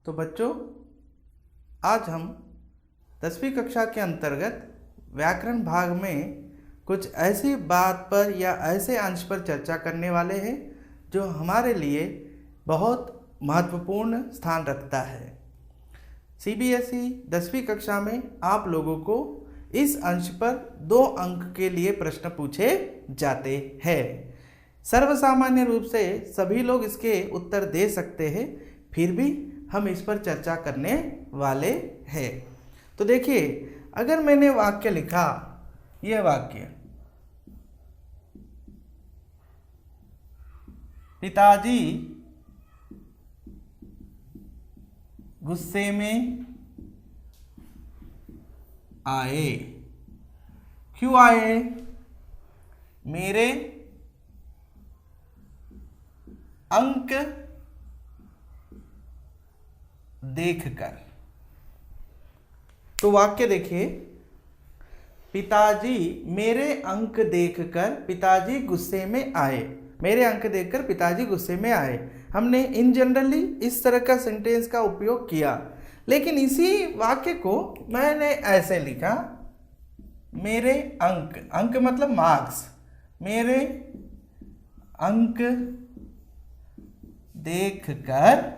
तो बच्चों, आज हम 10वीं कक्षा के अंतर्गत व्याकरण भाग में कुछ ऐसी बात पर या ऐसे अंश पर चर्चा करने वाले हैं जो हमारे लिए बहुत महत्वपूर्ण स्थान रखता है। CBSE 10वीं कक्षा में आप लोगों को इस अंश पर 2 अंक के लिए प्रश्न पूछे जाते हैं। सर्वसामान्य रूप से सभी लोग इसके उत्तर दे सकते हैं, फिर भी हम इस पर चर्चा करने वाले हैं। तो देखिए, अगर मैंने वाक्य लिखा, यह वाक्य, पिताजी गुस्से में आए। क्यों आए? मेरे अंक देखकर। तो वाक्य देखिए, पिताजी मेरे अंक देखकर पिताजी गुस्से में आए। मेरे अंक देखकर पिताजी गुस्से में आए। हमने इन जनरली इस तरह का सेंटेंस का उपयोग किया, लेकिन इसी वाक्य को मैंने ऐसे लिखा, मेरे अंक, अंक मतलब मार्क्स, मेरे अंक देखकर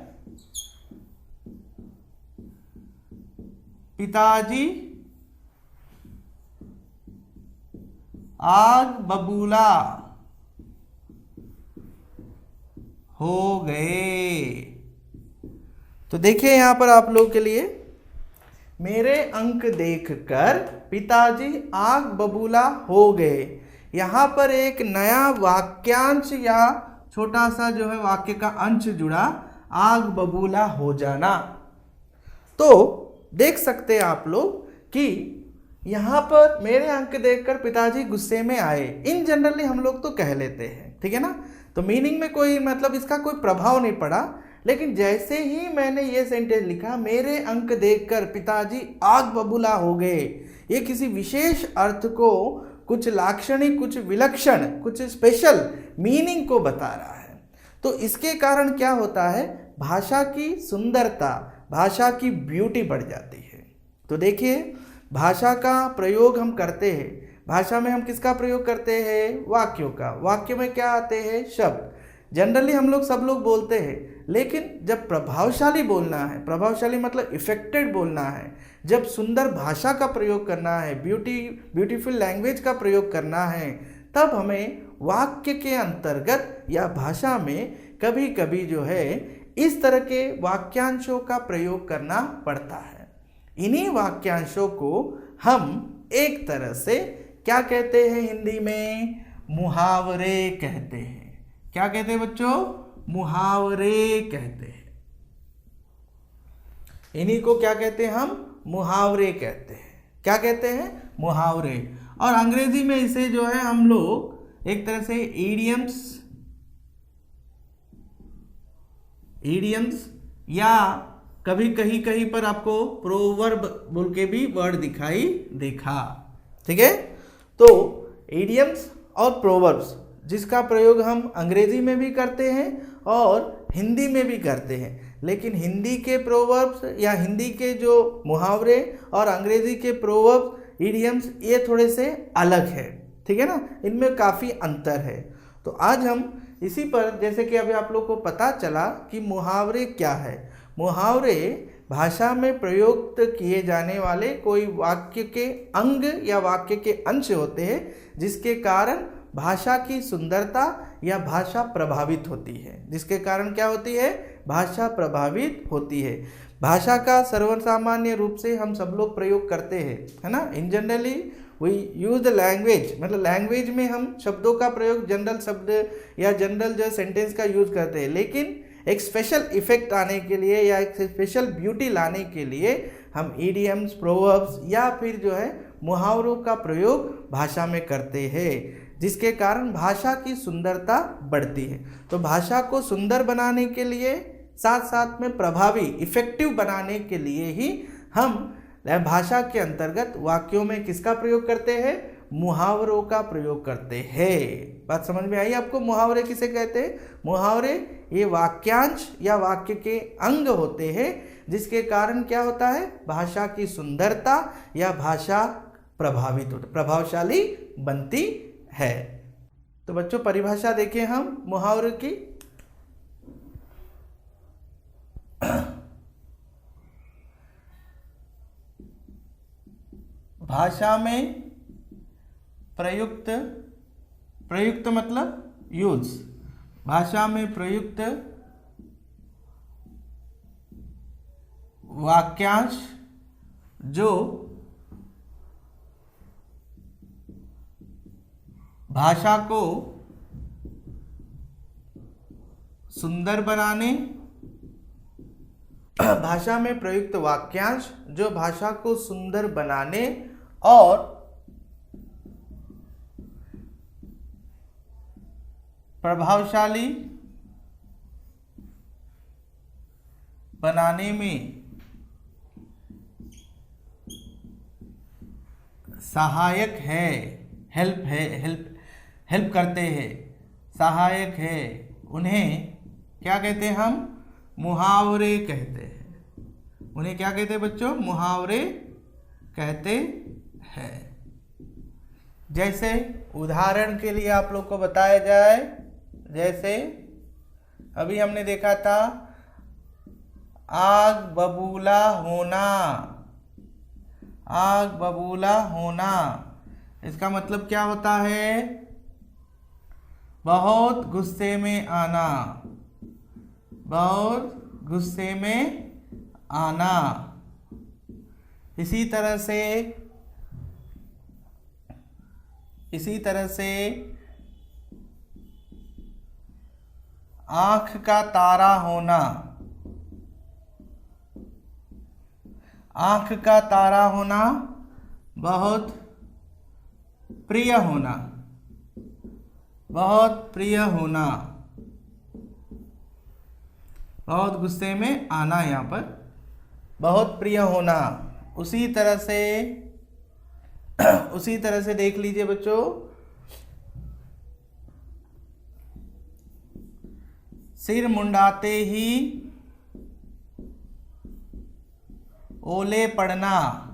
पिताजी आग बबूला हो गए। तो देखिए यहां पर आप लोग के लिए, मेरे अंक देखकर पिताजी आग बबूला हो गए। यहां पर एक नया वाक्यांश या छोटा सा जो है वाक्य का अंश जुड़ा, आग बबूला हो जाना। तो देख सकते हैं आप लोग कि यहाँ पर मेरे अंक देखकर पिताजी गुस्से में आए, इन जनरली हम लोग तो कह लेते हैं, ठीक है ना। तो मीनिंग में कोई मतलब इसका कोई प्रभाव नहीं पड़ा, लेकिन जैसे ही मैंने ये सेंटेंस लिखा, मेरे अंक देखकर पिताजी आग बबूला हो गए, ये किसी विशेष अर्थ को, कुछ लाक्षणिक, कुछ विलक्षण, कुछ स्पेशल मीनिंग को बता रहा है। तो इसके कारण क्या होता है, भाषा की सुंदरता, भाषा की ब्यूटी बढ़ जाती है। तो देखिए, भाषा का प्रयोग हम करते हैं, भाषा में हम किसका प्रयोग करते हैं? वाक्यों का। वाक्य में क्या आते हैं? शब्द। जनरली हम लोग सब लोग बोलते हैं, लेकिन जब प्रभावशाली बोलना है, प्रभावशाली मतलब इफेक्टेड बोलना है, जब सुंदर भाषा का प्रयोग करना है, ब्यूटीफुल लैंग्वेज का प्रयोग करना है, तब हमें वाक्य के अंतर्गत या भाषा में कभी कभी जो है इस तरह के वाक्यांशों का प्रयोग करना पड़ता है। इन्हीं वाक्यांशों को हम एक तरह से क्या कहते हैं हिंदी में? मुहावरे कहते हैं। क्या कहते हैं बच्चों? मुहावरे कहते हैं। इन्हीं को क्या कहते हैं हम? मुहावरे कहते हैं। क्या कहते हैं? मुहावरे। और अंग्रेजी में इसे जो है हम लोग एक तरह से इडियम्स या कभी कहीं कहीं पर आपको प्रोवर्ब बोल के भी वर्ड दिखाई देखा, ठीक है। तो इडियम्स और प्रोवर्ब्स, जिसका प्रयोग हम अंग्रेजी में भी करते हैं और हिंदी में भी करते हैं, लेकिन हिंदी के प्रोवर्ब्स या हिंदी के जो मुहावरे और अंग्रेजी के प्रोवर्ब्स, इडियम्स, ये थोड़े से अलग है, ठीक है ना, इनमें काफ़ी अंतर है। तो आज हम इसी पर, जैसे कि अभी आप लोग को पता चला कि मुहावरे क्या है। मुहावरे भाषा में प्रयुक्त किए जाने वाले कोई वाक्य के अंग या वाक्य के अंश होते हैं, जिसके कारण भाषा की सुंदरता या भाषा प्रभावित होती है। जिसके कारण क्या होती है? भाषा प्रभावित होती है। भाषा का सर्वसामान्य रूप से हम सब लोग प्रयोग करते हैं, है ना। In generally we use the language, मतलब लैंग्वेज में हम शब्दों का प्रयोग, जनरल शब्द या जनरल जो सेंटेंस का यूज करते हैं, लेकिन एक स्पेशल इफेक्ट आने के लिए या एक स्पेशल ब्यूटी लाने के लिए हम इडियम्स, प्रोवर्ब्स या फिर जो है मुहावरों का प्रयोग भाषा में करते हैं, जिसके कारण भाषा की सुंदरता बढ़ती है। तो भाषा को सुंदर बनाने के लिए, साथ साथ में प्रभावी, इफेक्टिव बनाने के लिए ही हम भाषा के अंतर्गत वाक्यों में किसका प्रयोग करते हैं? मुहावरों का प्रयोग करते हैं। बात समझ में आई आपको? मुहावरे किसे कहते हैं? मुहावरे ये वाक्यांश या वाक्य के अंग होते हैं जिसके कारण क्या होता है, भाषा की सुंदरता या भाषा प्रभावशाली बनती है। तो बच्चों परिभाषा देखें हम मुहावरे की। भाषा में प्रयुक्त मतलब यूज, भाषा में प्रयुक्त वाक्यांश जो भाषा को सुंदर बनाने, भाषा में प्रयुक्त वाक्यांश जो भाषा को सुंदर बनाने और प्रभावशाली बनाने में सहायक है, हेल्प करते हैं, सहायक है, उन्हें क्या कहते हैं हम, मुहावरे कहते हैं। उन्हें क्या कहते हैं बच्चों, मुहावरे कहते हैं। जैसे उदाहरण के लिए आप लोग को बताया जाए, जैसे अभी हमने देखा था आग बबूला होना, आग बबूला होना, इसका मतलब क्या होता है, बहुत गुस्से में आना, बहुत गुस्से में आना। इसी तरह से आँख का तारा होना, आँख का तारा होना, बहुत प्रिय होना, बहुत प्रिय होना, बहुत गुस्से में आना, यहाँ पर बहुत प्रिय होना। उसी तरह से देख लीजिए बच्चों, सिर मुंडाते ही ओले पड़ना,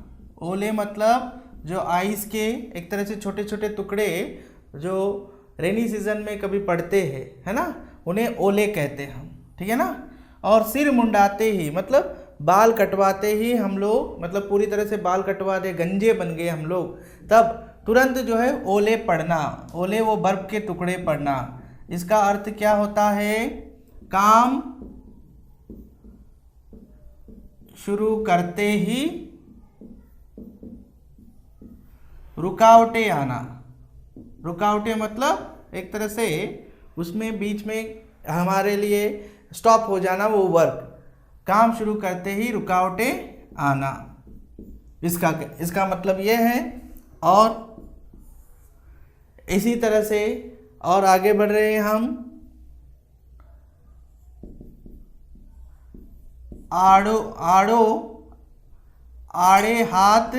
ओले मतलब जो आइस के एक तरह से छोटे छोटे टुकड़े जो रेनी सीजन में कभी पड़ते हैं, है ना, उन्हें ओले कहते हैं हम, ठीक है ना। और सिर मुंडाते ही मतलब बाल कटवाते ही हम लोग, मतलब पूरी तरह से बाल कटवा दे, गंजे बन गए हम लोग, तब तुरंत जो है ओले पड़ना, ओले वो बर्फ के टुकड़े पड़ना। इसका अर्थ क्या होता है, काम शुरू करते ही रुकावटें आना, रुकावटें मतलब एक तरह से उसमें बीच में हमारे लिए स्टॉप हो जाना, वो वर्क, काम शुरू करते ही रुकावटें आना, इसका मतलब ये है। और इसी तरह से और आगे बढ़ रहे हैं हम, आड़े हाथ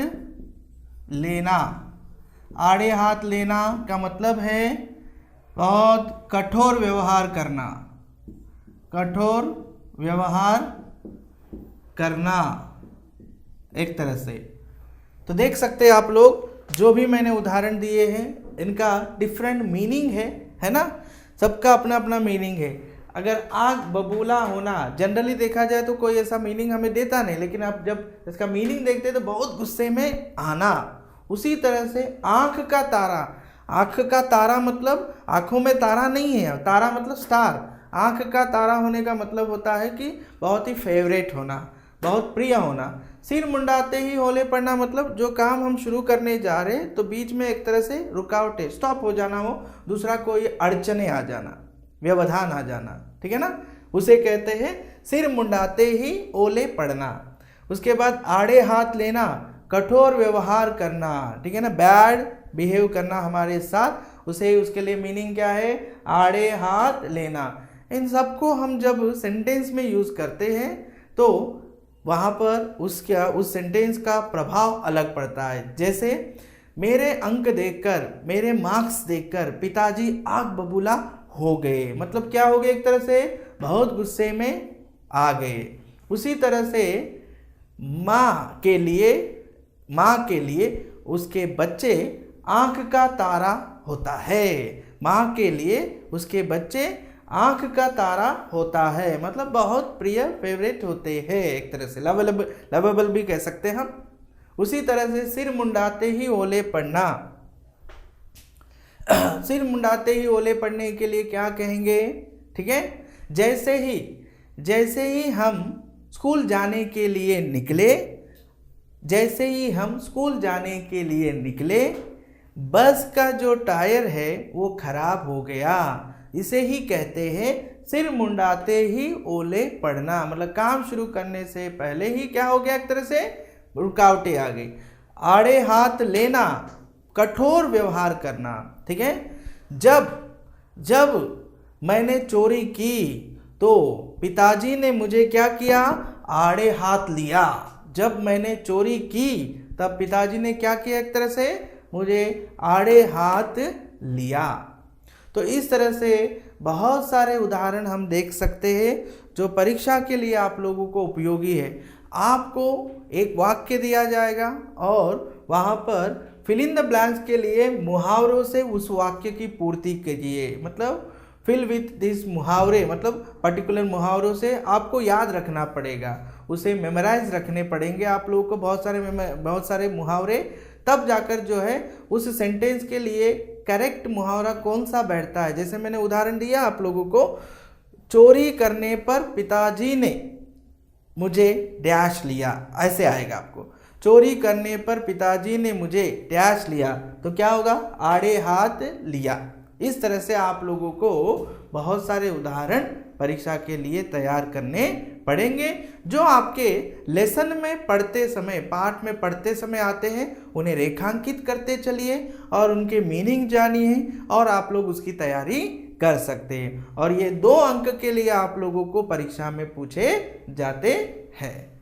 लेना, आड़े हाथ लेना का मतलब है बहुत कठोर व्यवहार करना, कठोर व्यवहार करना एक तरह से। तो देख सकते हैं आप लोग, जो भी मैंने उदाहरण दिए हैं इनका डिफरेंट मीनिंग है ना, सबका अपना अपना मीनिंग है। अगर आग बबूला होना जनरली देखा जाए तो कोई ऐसा मीनिंग हमें देता नहीं, लेकिन आप जब इसका मीनिंग देखते हैं तो बहुत गुस्से में आना। उसी तरह से आँख का तारा, आँख का तारा मतलब आँखों में तारा नहीं है, तारा मतलब स्टार। आँख का तारा होने का मतलब होता है कि बहुत ही फेवरेट होना, बहुत प्रिय होना। सिर मुंडाते ही ओले पड़ना मतलब जो काम हम शुरू करने जा रहे हैं तो बीच में एक तरह से रुकावटें, स्टॉप हो जाना, वो दूसरा कोई अड़चने आ जाना, व्यवधान आ जाना, ठीक है ना, उसे कहते हैं सिर मुंडाते ही ओले पड़ना। उसके बाद आड़े हाथ लेना, कठोर व्यवहार करना, ठीक है ना, बैड बिहेव करना हमारे साथ, उसे उसके लिए मीनिंग क्या है, आड़े हाथ लेना। इन सबको हम जब सेंटेंस में यूज़ करते हैं तो वहाँ पर उस सेंटेंस का प्रभाव अलग पड़ता है। जैसे मेरे अंक देखकर, मेरे मार्क्स देखकर पिताजी आग बबूला हो गए, मतलब क्या हो गए, एक तरह से बहुत गुस्से में आ गए। उसी तरह से माँ के लिए उसके बच्चे आंख का तारा होता है। माँ के लिए उसके बच्चे आंख का तारा होता है, मतलब बहुत प्रिय, फेवरेट होते हैं, एक तरह से लवेबल भी कह सकते हैं हम। उसी तरह से सिर मुंडाते ही ओले पड़ना। सिर मुंडाते ही ओले पड़ने के लिए क्या कहेंगे? ठीक है, जैसे ही हम स्कूल जाने के लिए निकले, बस का जो टायर है वो खराब हो गया। इसे ही कहते हैं सिर मुंडाते ही ओले पड़ना, मतलब काम शुरू करने से पहले ही क्या हो गया, एक तरह से रुकावटें आ गई। आड़े हाथ लेना, कठोर व्यवहार करना। ठीक है, जब मैंने चोरी की तो पिताजी ने मुझे क्या किया? आड़े हाथ लिया। जब मैंने चोरी की तब पिताजी ने क्या किया? एक तरह से मुझे आड़े हाथ लिया। तो इस तरह से बहुत सारे उदाहरण हम देख सकते हैं जो परीक्षा के लिए आप लोगों को उपयोगी है। आपको एक वाक्य दिया जाएगा और वहाँ पर फिल इन द ब्लैंक्स के लिए मुहावरों से उस वाक्य की पूर्ति कीजिए। मतलब फिल विथ दिस मुहावरे, मतलब पर्टिकुलर मुहावरों से आपको याद रखना पड़ेगा, उसे मेमोराइज रखने पड़ेंगे आप लोगों को बहुत सारे मुहावरे, तब जाकर जो है उस सेंटेंस के लिए करेक्ट मुहावरा कौन सा बैठता है। जैसे मैंने उदाहरण दिया आप लोगों को, चोरी करने पर पिताजी ने मुझे डैश लिया, ऐसे आएगा आपको। चोरी करने पर पिताजी ने मुझे डैश लिया, तो क्या होगा? आड़े हाथ लिया। इस तरह से आप लोगों को बहुत सारे उदाहरण परीक्षा के लिए तैयार करने पड़ेंगे, जो आपके लेसन में पढ़ते समय, पाठ में पढ़ते समय आते हैं। उन्हें रेखांकित करते चलिए और उनके मीनिंग जानिए और आप लोग उसकी तैयारी कर सकते हैं। और ये 2 अंक के लिए आप लोगों को परीक्षा में पूछे जाते हैं।